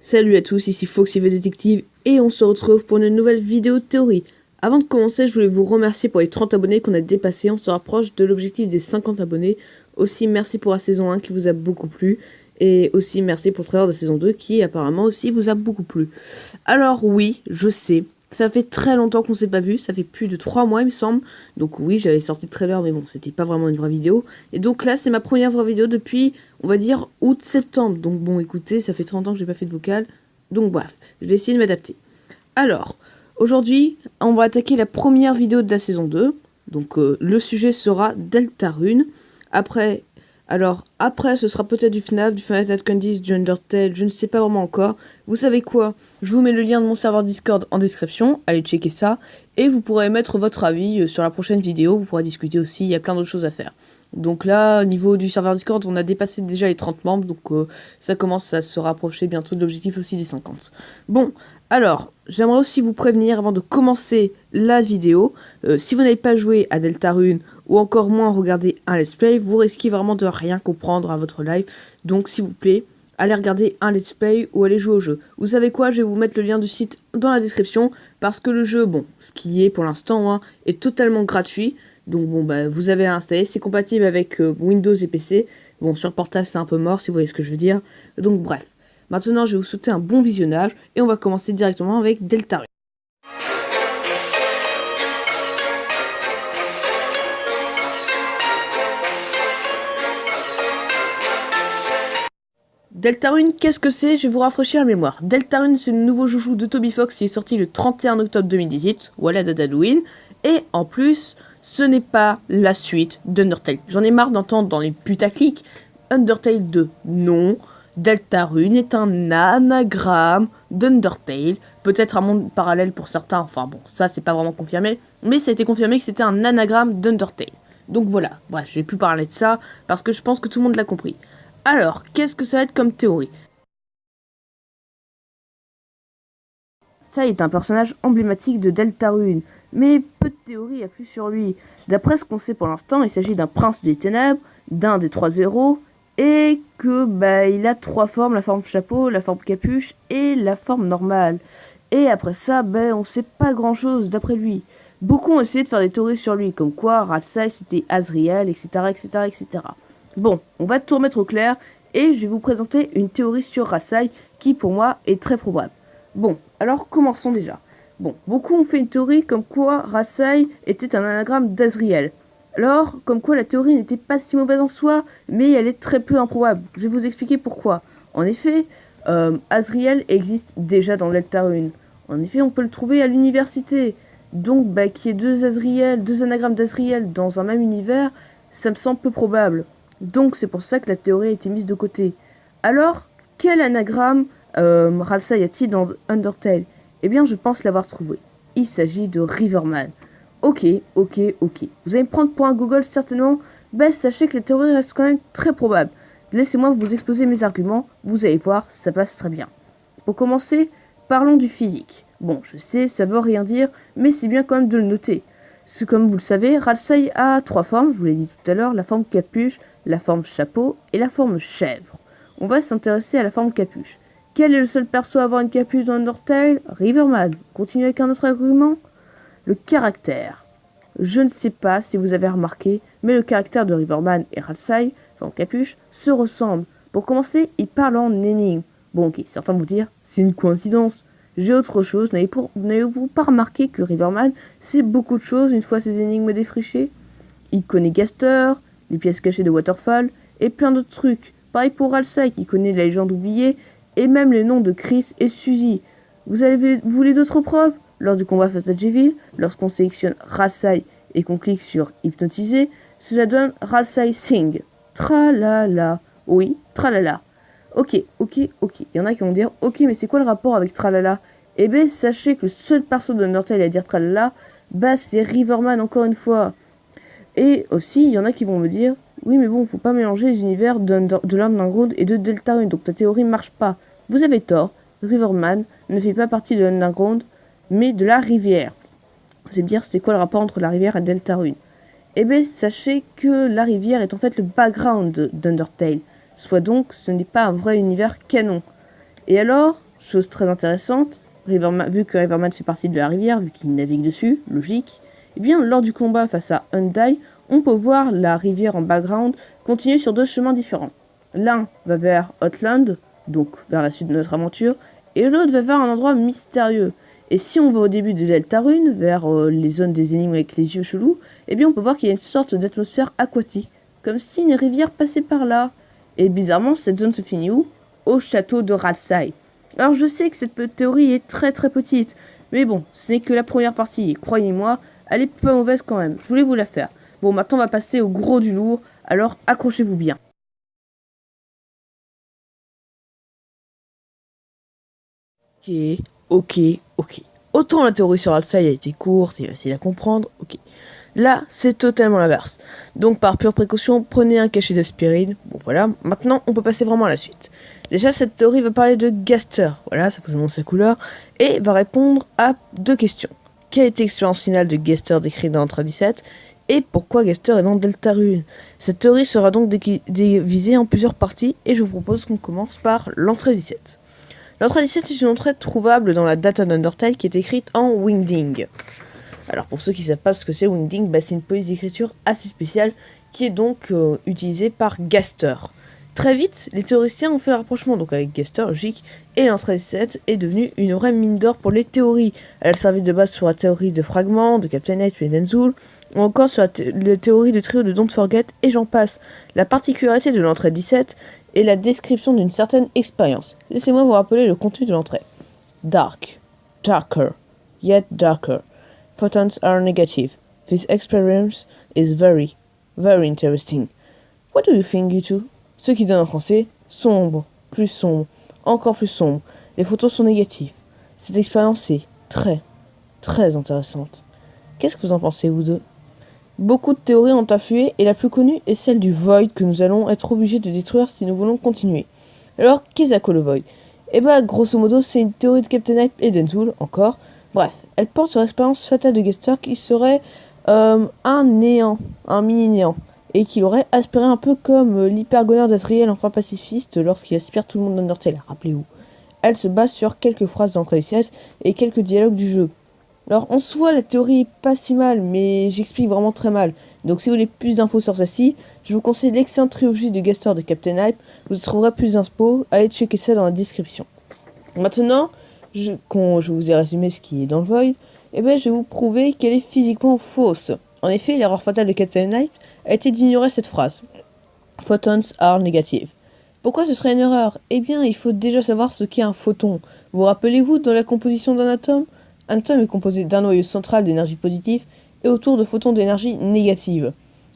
Salut à tous, ici Foxy the Detective et on se retrouve pour une nouvelle vidéo de théorie. Avant de commencer, je voulais vous remercier pour les 30 abonnés qu'on a dépassés, on se rapproche de l'objectif des 50 abonnés. Aussi merci pour la saison 1 qui vous a beaucoup plu et aussi merci pour le trailer de la saison 2 qui apparemment aussi vous a beaucoup plu. Alors oui, je sais, ça fait très longtemps qu'on s'est pas vu, ça fait plus de 3 mois il me semble. Donc oui, j'avais sorti le trailer mais bon, c'était pas vraiment une vraie vidéo. Et donc là, c'est ma première vraie vidéo depuis, on va dire, août-septembre. Donc bon, écoutez, ça fait 30 ans que j'ai pas fait de vocal. Donc bref, je vais essayer de m'adapter. Alors, aujourd'hui, on va attaquer la première vidéo de la saison 2. Donc le sujet sera Deltarune. Après, après, ce sera peut-être du FNAF, du Final Fantasy Candies, du Undertale, je ne sais pas vraiment encore. Vous savez quoi? Je vous mets le lien de mon serveur Discord en description, allez checker ça. Et vous pourrez mettre votre avis sur la prochaine vidéo, vous pourrez discuter aussi, il y a plein d'autres choses à faire. Donc là, au niveau du serveur Discord, on a dépassé déjà les 30 membres, donc ça commence à se rapprocher bientôt de l'objectif aussi des 50. Bon, alors, j'aimerais aussi vous prévenir avant de commencer la vidéo, si vous n'avez pas joué à Deltarune ou encore moins regarder un let's play, vous risquez vraiment de rien comprendre à votre live. Donc s'il vous plaît, allez regarder un let's play ou allez jouer au jeu. Vous savez quoi, je vais vous mettre le lien du site dans la description parce que le jeu, bon, ce qui est pour l'instant, hein, est totalement gratuit. Donc bon, bah, vous avez à installer, c'est compatible avec Windows et PC. Bon, sur portable c'est un peu mort si vous voyez ce que je veux dire. Donc bref, maintenant je vais vous souhaiter un bon visionnage et on va commencer directement avec Deltarune. Deltarune, qu'est-ce que c'est? Je vais vous rafraîchir la mémoire. Deltarune, c'est le nouveau joujou de Toby Fox qui est sorti le 31 octobre 2018, voilà date d'Halloween. Et en plus, ce n'est pas la suite d'Undertale. J'en ai marre d'entendre dans les putaclics Undertale 2. Non, Deltarune est un anagramme d'Undertale. Peut-être un monde parallèle pour certains, enfin bon, ça c'est pas vraiment confirmé. Mais ça a été confirmé que c'était un anagramme d'Undertale. Donc voilà, bref, je vais plus parler de ça parce que je pense que tout le monde l'a compris. Alors, qu'est-ce que ça va être comme théorie? Ça est un personnage emblématique de Deltarune, mais peu de théories affluent sur lui. D'après ce qu'on sait pour l'instant, il s'agit d'un prince des ténèbres, d'un des trois héros, et que il a trois formes, la forme chapeau, la forme capuche et la forme normale. Et après ça, on sait pas grand chose d'après lui. Beaucoup ont essayé de faire des théories sur lui, comme quoi Ratsai c'était Azriel, etc., etc., etc. Bon, on va tout remettre au clair, et je vais vous présenter une théorie sur Ratsai qui pour moi est très probable. Bon, alors commençons déjà. Bon, beaucoup ont fait une théorie comme quoi Ratsai était un anagramme d'Azriel. Alors, comme quoi la théorie n'était pas si mauvaise en soi, mais elle est très peu improbable. Je vais vous expliquer pourquoi. En effet, Azriel existe déjà dans Deltarune. En effet, on peut le trouver à l'université. Donc, qu'il y ait deux Azriel, deux anagrammes d'Azriel dans un même univers, ça me semble peu probable. Donc, c'est pour ça que la théorie a été mise de côté. Alors, quel anagramme Ralsei a-t-il dans Undertale? Eh bien, je pense l'avoir trouvé. Il s'agit de Riverman. Ok. Vous allez me prendre pour un Google certainement. Sachez que la théorie reste quand même très probable. Laissez-moi vous exposer mes arguments. Vous allez voir, ça passe très bien. Pour commencer, parlons du physique. Bon, je sais, ça veut rien dire, mais c'est bien quand même de le noter. Comme vous le savez, Ralsei a trois formes, je vous l'ai dit tout à l'heure, la forme capuche, la forme chapeau et la forme chèvre. On va s'intéresser à la forme capuche. Quel est le seul perso à avoir une capuche dans Undertale? Riverman. Continue avec un autre argument. Le caractère. Je ne sais pas si vous avez remarqué, mais le caractère de Riverman et Ralsei, en capuche, se ressemblent. Pour commencer, ils parlent en énigme. Bon, ok, certains vont dire, c'est une coïncidence. J'ai autre chose. N'avez-vous pas remarqué que Riverman sait beaucoup de choses une fois ses énigmes défrichées? Il connaît Gaster, les pièces cachées de Waterfall, et plein d'autres trucs. Pareil pour Ralsei, qui connaît la légende oubliée, et même les noms de Chris et Suzy. Vous voulez d'autres preuves? Lors du combat face à Jevil, lorsqu'on sélectionne Ralsei et qu'on clique sur Hypnotiser, cela donne Ralsei Sing. Tralala. Oui, tralala. Ok. Il y en a qui vont dire, ok, mais c'est quoi le rapport avec tralala? Eh ben, sachez que le seul perso d'Undertale à dire tralala, c'est Riverman encore une fois. Et aussi, il y en a qui vont me dire, oui, mais bon, faut pas mélanger les univers de l'Underground et de Deltarune, donc ta théorie marche pas. Vous avez tort, Riverman ne fait pas partie de l'Underground, mais de la rivière. C'est dire, c'est quoi le rapport entre la rivière et Deltarune? Eh bien, sachez que la rivière est en fait le background d'Undertale, soit donc ce n'est pas un vrai univers canon. Et alors, chose très intéressante, vu que Riverman fait partie de la rivière, vu qu'il navigue dessus, logique, et bien lors du combat face à Hyundai, on peut voir la rivière en background continuer sur deux chemins différents. L'un va vers Outland, donc vers la suite de notre aventure, et l'autre va vers un endroit mystérieux. Et si on va au début de Deltarune, vers les zones des énigmes avec les yeux chelous, eh bien on peut voir qu'il y a une sorte d'atmosphère aquatique, comme si une rivière passait par là. Et bizarrement, cette zone se finit où? Au château de Ralsei. Alors je sais que cette théorie est très très petite, mais bon, ce n'est que la première partie, et croyez-moi, elle est pas mauvaise quand même, je voulais vous la faire. Bon, maintenant on va passer au gros du lourd, alors accrochez-vous bien. Ok, ok, ok. Autant la théorie sur Alzheimer a été courte et facile à comprendre, ok. Là, c'est totalement l'inverse. Donc, par pure précaution, prenez un cachet d'aspirine. Bon, voilà. Maintenant, on peut passer vraiment à la suite. Déjà, cette théorie va parler de Gaster. Voilà, ça vous annonce sa couleur. Et va répondre à deux questions. Quelle était l'expérience finale de Gaster décrite dans l'entrée 17 et pourquoi Gaster est dans Deltarune? Cette théorie sera donc divisée en plusieurs parties et je vous propose qu'on commence par l'entrée 17. L'entrée 17 est une entrée trouvable dans la data d'Undertale qui est écrite en Wingding. Alors pour ceux qui ne savent pas ce que c'est Wingding, c'est une police d'écriture assez spéciale qui est donc utilisée par Gaster. Très vite, les théoriciens ont fait le rapprochement donc avec Gaster, logique, et l'entrée 17 est devenue une vraie mine d'or pour les théories. Elle servait de base sur la théorie de fragments, de Captain Knight et d'Enzul, ou encore sur la théorie de trio de Don't Forget, et j'en passe. La particularité de l'entrée 17 est la description d'une certaine expérience. Laissez-moi vous rappeler le contenu de l'entrée. Dark, darker, yet darker. Photons are negative. This experience is very, very interesting. What do you think, you two? Ce qui donne en français sombre, encore plus sombre. Les photons sont négatifs. Cette expérience est très, très intéressante. Qu'est-ce que vous en pensez, vous deux? Beaucoup de théories ont afflué et la plus connue est celle du Void que nous allons être obligés de détruire si nous voulons continuer. Alors, qu'est-ce que le Void? Eh bah, grosso modo, c'est une théorie de Captain Hype et d'Enzul, encore. Bref, elle porte sur l'expérience fatale de Gaster qui serait un néant, un mini-néant, et qu'il aurait aspiré un peu comme l'hypergoneur d'Azriel, enfin pacifiste, lorsqu'il aspire tout le monde d'Undertale, rappelez-vous. Elle se base sur quelques phrases d'entrée 16 et quelques dialogues du jeu. Alors, en soi, la théorie est pas si mal, mais j'explique vraiment très mal. Donc, si vous voulez plus d'infos sur celle-ci, je vous conseille l'excellente trilogie de Gaster de Captain Hype. Vous trouverez plus d'infos, allez checker ça dans la description. Maintenant, quand je vous ai résumé ce qui est dans le Void, je vais vous prouver qu'elle est physiquement fausse. En effet, l'erreur fatale de Captain Knight a été d'ignorer cette phrase. Photons are negative. Pourquoi ce serait une erreur? Eh bien, il faut déjà savoir ce qu'est un photon. Vous rappelez-vous dans la composition d'un atome? Un atome est composé d'un noyau central d'énergie positive et autour de photons d'énergie négative.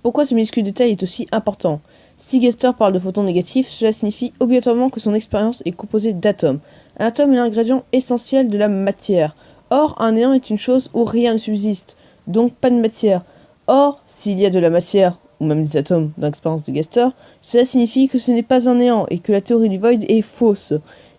Pourquoi ce minuscule détail est aussi important? Si Gaster parle de photons négatifs, cela signifie obligatoirement que son expérience est composée d'atomes. Un atome est l'ingrédient essentiel de la matière. Or, un néant est une chose où rien ne subsiste, donc pas de matière. Or, s'il y a de la matière, ou même des atomes dans l'expérience de Gaster, cela signifie que ce n'est pas un néant et que la théorie du Void est fausse.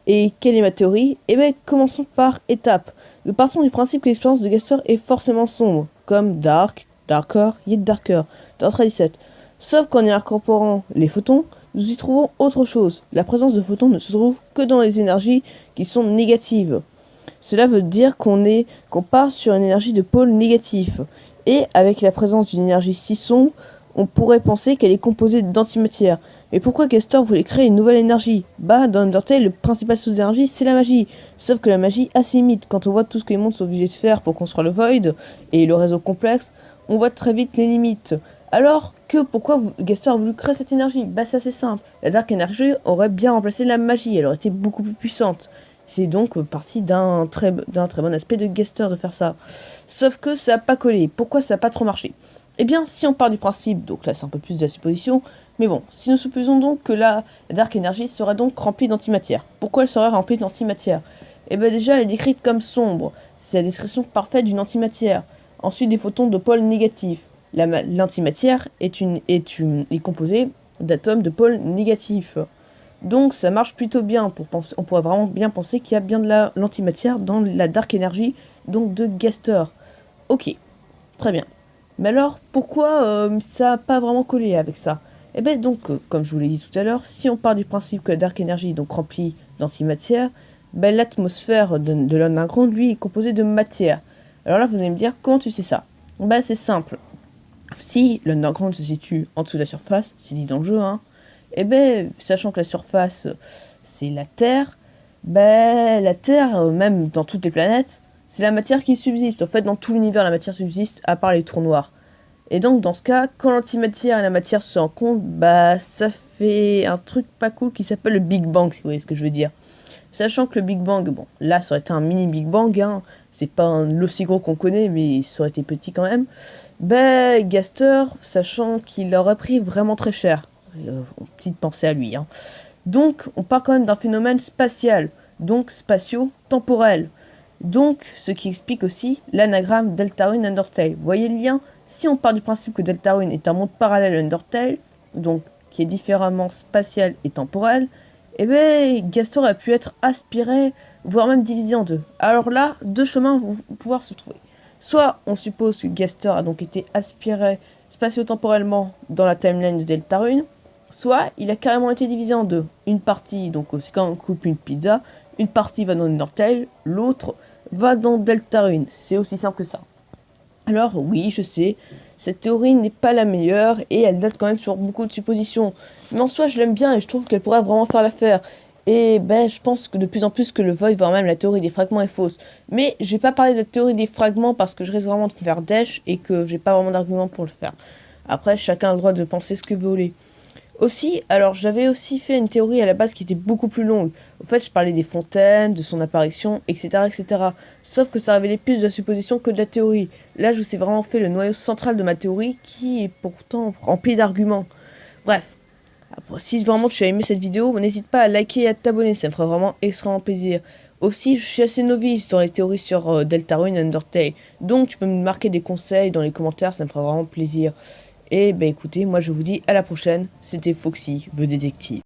Et quelle est ma théorie? Eh bien, commençons par étapes. Nous partons du principe que l'expérience de Gaster est forcément sombre, comme Dark, Darker, Yet Darker, dans 17. Sauf qu'en y incorporant les photons, nous y trouvons autre chose. La présence de photons ne se trouve que dans les énergies qui sont négatives. Cela veut dire qu'on part sur une énergie de pôle négatif. Et avec la présence d'une énergie si sombre, on pourrait penser qu'elle est composée d'antimatière. Mais pourquoi Gaster voulait créer une nouvelle énergie? Bah, dans Undertale, le principal source d'énergie, c'est la magie. Sauf que la magie a ses limites. Quand on voit tout ce que les mondes sont obligés de faire pour construire le Void et le réseau complexe, on voit très vite les limites. Alors que pourquoi Gaster a voulu créer cette énergie? Bah, c'est assez simple. La Dark Energy aurait bien remplacé la magie, elle aurait été beaucoup plus puissante. C'est donc parti d'un très bon aspect de Gaster de faire ça. Sauf que ça n'a pas collé. Pourquoi ça n'a pas trop marché? Eh bien, si on part du principe, donc là c'est un peu plus de la supposition, mais bon, si nous supposons donc que la Dark Energy serait donc remplie d'antimatière. Pourquoi elle serait remplie d'antimatière? Eh bien déjà, elle est décrite comme sombre. C'est la description parfaite d'une antimatière. Ensuite, des photons de pôle négatif. L'antimatière est composée d'atomes de pôle négatif. Donc ça marche plutôt bien. On pourrait vraiment bien penser qu'il y a bien de l'antimatière dans la Dark Energy, donc de Gaster. Ok, très bien. Mais alors, pourquoi ça n'a pas vraiment collé avec ça? Eh bien donc, comme je vous l'ai dit tout à l'heure, si on part du principe que la Dark Energy est donc remplie d'antimatière, ben, l'atmosphère de l'underground, lui, est composée de matière. Alors là, vous allez me dire, comment tu sais ça? Ben, c'est simple. Si l'underground se situe en dessous de la surface, c'est dit dans le jeu, hein, et ben, sachant que la surface, c'est la Terre, ben, la Terre, même dans toutes les planètes, c'est la matière qui subsiste. En fait, dans tout l'univers, la matière subsiste, à part les trous noirs. Et donc, dans ce cas, quand l'antimatière et la matière se rencontrent, bah, ça fait un truc pas cool qui s'appelle le Big Bang, si vous voyez ce que je veux dire. Sachant que le Big Bang, bon, là, ça aurait été un mini Big Bang, hein, c'est pas l'aussi gros qu'on connaît, mais ça aurait été petit quand même. Ben, Gaster, sachant qu'il aurait pris vraiment très cher. Petite pensée à lui, hein. Donc, on part quand même d'un phénomène spatial, donc spatio-temporel. Donc, ce qui explique aussi l'anagramme Deltarune Undertale. Vous voyez le lien? Si on part du principe que Deltarune est un monde parallèle à Undertale, donc qui est différemment spatial et temporel, eh bien, Gastor a pu être aspiré, voire même divisé en deux. Alors là, deux chemins vont pouvoir se trouver. Soit on suppose que Gastor a donc été aspiré spatio-temporellement dans la timeline de Deltarune, soit il a carrément été divisé en deux. Une partie, donc c'est quand on coupe une pizza, une partie va dans Undertale, l'autre va dans Deltarune. C'est aussi simple que ça. Alors oui, je sais, cette théorie n'est pas la meilleure et elle date quand même sur beaucoup de suppositions. Mais en soi, je l'aime bien et je trouve qu'elle pourrait vraiment faire l'affaire. Et ben, je pense que de plus en plus que le Void, voire même la théorie des fragments est fausse. Mais je vais pas parler de la théorie des fragments parce que je risque vraiment de faire dash et que j'ai pas vraiment d'argument pour le faire. Après, chacun a le droit de penser ce que vous voulez. Aussi, alors j'avais aussi fait une théorie à la base qui était beaucoup plus longue. Au fait, je parlais des fontaines, de son apparition, etc., etc. Sauf que ça révélait plus de la supposition que de la théorie. Là, je vous ai vraiment fait le noyau central de ma théorie qui est pourtant rempli d'arguments. Bref, après, si vraiment tu as aimé cette vidéo, n'hésite pas à liker et à t'abonner, ça me ferait vraiment extrêmement plaisir. Aussi, je suis assez novice dans les théories sur Deltarune et Undertale, donc tu peux me marquer des conseils dans les commentaires, ça me ferait vraiment plaisir. Et bah écoutez, moi je vous dis à la prochaine, c'était Foxy, le détective.